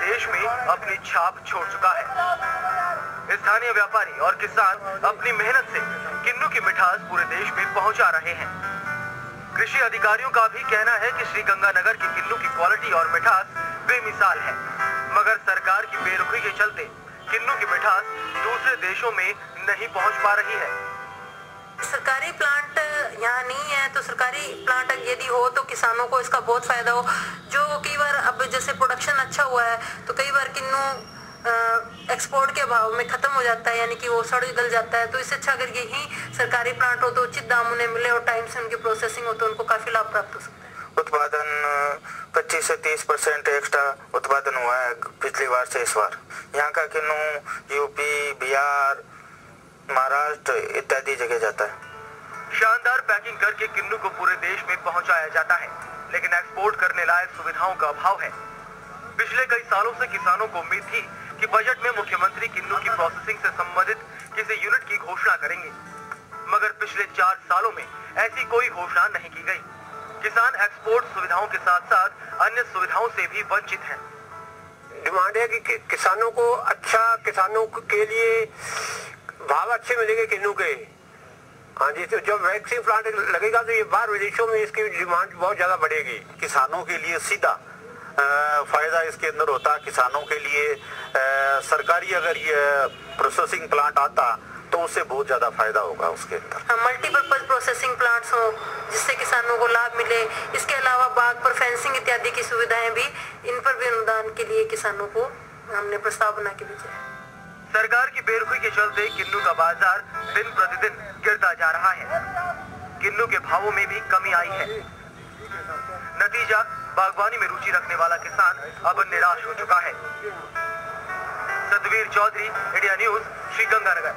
देश में अपनी छाप छोड़ चुका है। स्थानीय व्यापारी और किसान अपनी मेहनत से किन्नू की मिठास पूरे देश में पहुंचा रहे हैं। कृषि अधिकारियों का भी कहना है कि श्रीगंगानगर की किन्नू की क्वालिटी और मिठास बेमिसाल है, मगर सरकार की बेरुखी के चलते किन्नू की मिठास दूसरे देशों में नहीं पहुंच पा रही है। सरकारी प्लांट यहाँ नहीं है, तो सरकारी प्लांट यदि हो तो किसानों को इसका बहुत फायदा हो। जो कई बार अब जैसे प्रोडक्शन अच्छा हुआ है तो कई बार किन्नू एक्सपोर्ट के अभाव में खत्म हो जाता है, यानी कि वो सड़ गल जाता है। तो इससे अच्छा अगर यही सरकारी प्लांट हो तो उचित दाम उन्हें मिले और टाइम से उनकी प्रोसेसिंग हो तो उनको काफी लाभ प्राप्त हो सकता है। उत्पादन 25 से 30% एक्स्ट्रा उत्पादन हुआ है पिछली बार से इस बार। यहाँ का किन्नू यूपी, बिहार, महाराष्ट्र इत्यादि जगह जाता है। शानदार पैकिंग करके किन्नू को पूरे देश में पहुंचाया जाता है, लेकिन एक्सपोर्ट करने लायक सुविधाओं का अभाव है। पिछले कई सालों से किसानों को उम्मीद थी कि बजट में मुख्यमंत्री किन्नू की प्रोसेसिंग से संबंधित किसी यूनिट की घोषणा करेंगे, मगर पिछले 4 सालों में ऐसी कोई घोषणा नहीं की गई। किसान एक्सपोर्ट सुविधाओं के साथ साथ अन्य सुविधाओं से भी वंचित हैं। डिमांड है कि किसानों को अच्छा, किसानों के लिए भाव अच्छे मिलेंगे किन्नू के। हाँ जी, तो जब वैक्सीन प्लांट लगेगा तो ये बाहर विदेशों में इसकी डिमांड बहुत ज्यादा बढ़ेगी। किसानों के लिए सीधा फायदा इसके अंदर होता। किसानों के लिए सरकारी अगर ये प्रोसेसिंग प्लांट आता तो उससे बहुत ज्यादा फायदा होगा उसके अंदर। मल्टीपर्पज प्रोसेसिंग प्लांट्स हो जिससे किसानों को लाभ मिले। इसके अलावा बाग पर फेंसिंग इत्यादि की सुविधाएं भी, इन पर भी अनुदान के लिए किसानों को हमने प्रस्ताव बना के भेजा है। सरकार की बेरुखी के चलते किन्नू का बाजार दिन प्रतिदिन गिरता जा रहा है। किन्नू के भावों में भी कमी आई है। नतीजा, बागवानी में रुचि रखने वाला किसान अब निराश हो चुका है। Satvir Chaudhary, India news, Sriganganagar.